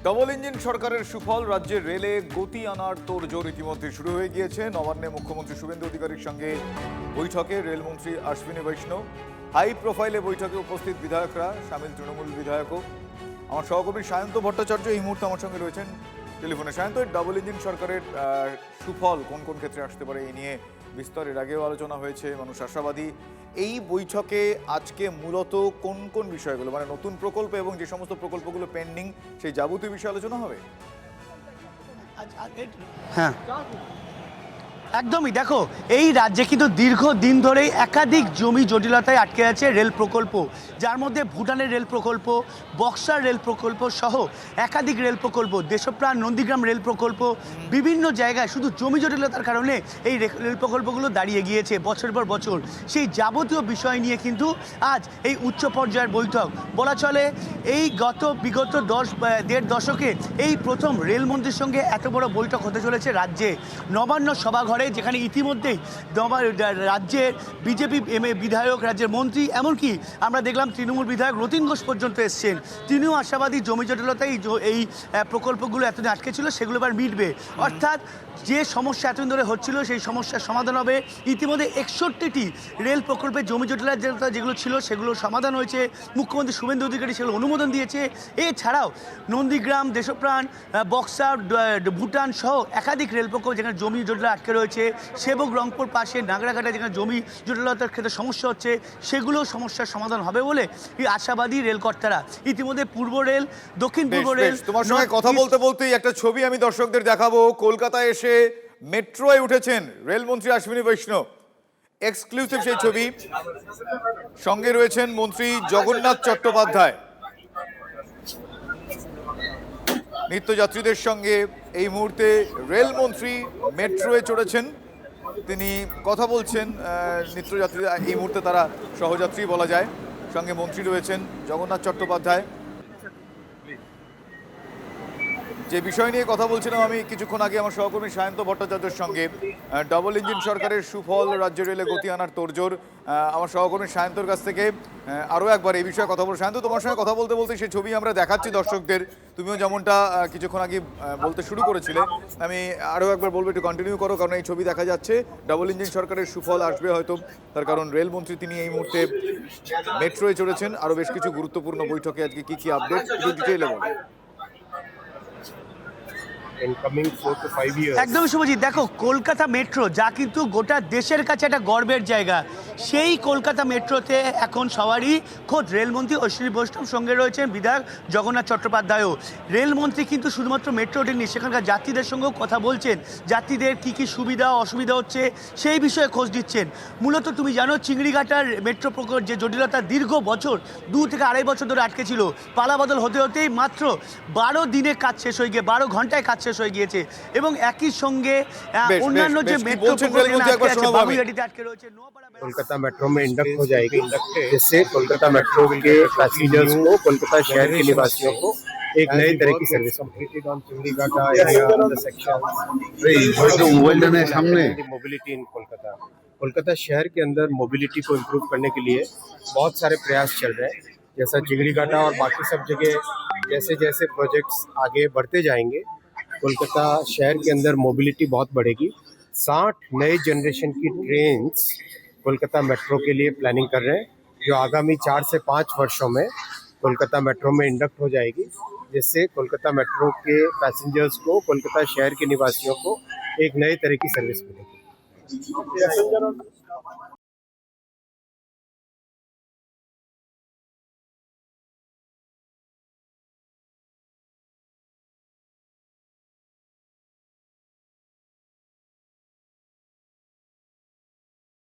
Double engine সরকারের সুফল, রাজ্যের রেলে গতি আনার তোড়জোড় ইতিমধ্যে শুরু হয়ে গিয়েছে। নবান্নে মুখ্যমন্ত্রী শুভেন্দু অধিকারীর সঙ্গে বৈঠকে রেলমন্ত্রী অশ্বিনী বৈষ্ণব, হাই প্রোফাইলে বৈঠকে উপস্থিত বিধায়করা, সামিল তৃণমূল বিধায়কও। আমার সহকর্মী সায়ন্ত ভট্টাচার্য এই মুহূর্তে আমার সঙ্গে রয়েছেন টেলিফোনে। সায়ন্ত, ডবল ইঞ্জিন সরকারের সুফল কোন কোন ক্ষেত্রে আসতে পারে এই নিয়ে বিস্তর এর আগেও আলোচনা হয়েছে, মানুষ আশাবাদী। এই বৈঠকে আজকে মূলত কোন কোন বিষয়গুলো, মানে নতুন প্রকল্প এবং যে সমস্ত প্রকল্পগুলো পেন্ডিং, সেই যাবতীয় বিষয়ে আলোচনা হবে? হ্যাঁ, একদমই। দেখো, এই রাজ্যে কিন্তু দীর্ঘদিন ধরেই একাধিক জমি জটিলতায় আটকে আছে রেল প্রকল্প, যার মধ্যে ভুটানের রেল প্রকল্প, বক্সার রেল প্রকল্প সহ একাধিক রেল প্রকল্প, দেশপ্রাণ নন্দীগ্রাম রেল প্রকল্প, বিভিন্ন জায়গায় শুধু জমি জটিলতার কারণে এই রেল প্রকল্পগুলো দাঁড়িয়ে গিয়েছে বছর পর বছর। সেই যাবতীয় বিষয় নিয়ে কিন্তু আজ এই উচ্চ পর্যায়ের বৈঠক বলা চলে। এই বিগত দেড় দশকে এই প্রথম রেলমন্ত্রীর সঙ্গে এত বড় বৈঠক হতে চলেছে রাজ্যে নবান্ন সভাঘরে, যেখানে ইতিমধ্যেই রাজ্যের বিজেপি বিধায়ক, রাজ্যের মন্ত্রী, এমনকি আমরা দেখলাম তৃণমূল বিধায়ক রতিন ঘোষ পর্যন্ত এসছেন। তিনিও আশাবাদী জমি জটিলতায় এই প্রকল্পগুলো এতদিন আটকে ছিল সেগুলো এবার মিটবে। অর্থাৎ যে সমস্যা এতদিন ধরে হচ্ছিল সেই সমস্যার সমাধান হবে। ইতিমধ্যে 61টি রেল প্রকল্পের জমি জটিলতা যেগুলো ছিল সেগুলো সমাধান হয়েছে। মুখ্যমন্ত্রী শুভেন্দু অধিকারী সেগুলো অনুমোদন দিয়েছে। এছাড়াও নন্দীগ্রাম, দেশপ্রাণ, বক্সার, ভুটান সহ একাধিক রেল প্রকল্প যেখানে জমি জটিলতা আটকে রয়েছে, সেবক রংপুর পাশে নাগরাঘাটে যেখানে জমি জটিলতার ক্ষেত্রে সমস্যা হচ্ছে, সেগুলো সমস্যার সমাধান হবে বলে এই আশাবাদী রেলকর্তারা। ইতিমধ্যে পূর্ব রেল, দক্ষিণ পূর্ব রেল। তোমার সঙ্গে কথা বলতে বলতেই একটা ছবি আমি দর্শকদের দেখাবো। কলকাতায় এসে মেট্রোয় উঠেছেন রেলমন্ত্রী অশ্বিনী বৈষ্ণব, এক্সক্লুসিভ সেই ছবি। সঙ্গে রয়েছেন মন্ত্রী জগন্নাথ চট্টোপাধ্যায়। নিত্যযাত্রীদের সঙ্গে এই মুহূর্তে রেলমন্ত্রী মেট্রোয়ে চড়েছেন, তিনি কথা বলছেন নিত্যযাত্রীরা। এই মুহূর্তে তারা সহযাত্রী বলা যায়। সঙ্গে মন্ত্রী রয়েছেন জগন্নাথ চট্টোপাধ্যায়। যে বিষয় নিয়ে কথা বলছিলাম আমি কিছুক্ষণ আগে আমার সহকর্মী সায়ন্ত ভট্টাচার্যের সঙ্গে, ডবল ইঞ্জিন সরকারের সুফল, রাজ্য রেলে গতি আনার তোড়জোড়, আমার সহকর্মী সায়ন্তর কাছ থেকে আরও একবার এই বিষয়ে কথা বলবো। সায়ন্ত, তোমার সঙ্গে কথা বলতে বলতে সেই ছবি আমরা দেখাচ্ছি দর্শকদের, তুমিও যেমনটা কিছুক্ষণ আগে বলতে শুরু করেছিলে, আমি আরও একবার বলবো একটু কন্টিনিউ করো, কারণ এই ছবি দেখা যাচ্ছে ডবল ইঞ্জিন সরকারের সুফল আসবে হয়তো, তার কারণ রেলমন্ত্রী তিনি এই মুহূর্তে মেট্রোয়ে চড়েছেন। আরও বেশ কিছু গুরুত্বপূর্ণ বৈঠকে আজকে কী কী আপডেট একটু ডিটেইলে বলো। একদমই শুভজিৎ। দেখো, কলকাতা মেট্রো যা কিন্তু গোটা দেশের কাছে একটা গর্বের জায়গা, সেই কলকাতা মেট্রোতে এখন সবারই খোদ রেলমন্ত্রী অশ্বিনী বৈষ্ণব, সঙ্গে রয়েছেন বিধায়ক জগন্নাথ চট্টোপাধ্যায়ও। রেলমন্ত্রী কিন্তু শুধুমাত্র মেট্রো ট্রেন, সেখানকার যাত্রীদের সঙ্গেও কথা বলছেন, যাত্রীদের কী কী সুবিধা অসুবিধা হচ্ছে সেই বিষয়ে খোঁজ দিচ্ছেন। মূলত তুমি জানো, চিংড়িঘাটার মেট্রো প্রকল্প যে জটিলতা দীর্ঘ বছর, 2 থেকে 2.5 বছর ধরে আটকে ছিল, পালাবদল হতে হতেই মাত্র 12 দিনে কাজ শেষ হয়ে গিয়ে 12 ঘন্টায় কাজ শেষ হয়ে গিয়েছে। এবং একই সঙ্গে অন্যান্য যে মেট্রো कोलकाता मेट्रो में इंडक्ट हो जाएगी, जिससे कोलकाता मेट्रो के पैसेंजर्स को, कोलकाता शहर के निवासियों को एक नई तरह की service mobility in Kolkata. Kolkata शहर के अंदर मोबिलिटी को इम्प्रूव करने के लिए बहुत सारे प्रयास चल रहे हैं, जैसा चिंगड़ीघाटा और बाकी सब जगह जैसे जैसे प्रोजेक्ट्स आगे बढ़ते जाएंगे, कोलकाता शहर के अंदर मोबिलिटी बहुत बढ़ेगी। 60 नए जनरेशन की ट्रेन्स कोलकाता मेट्रो के लिए प्लानिंग कर रहे हैं, जो आगामी 4 से 5 वर्षों में कोलकाता मेट्रो में इंडक्ट हो जाएगी, जिससे कोलकाता मेट्रो के पैसेंजर्स को, कोलकाता शहर के निवासियों को एक नए तरह की सर्विस मिलेगी।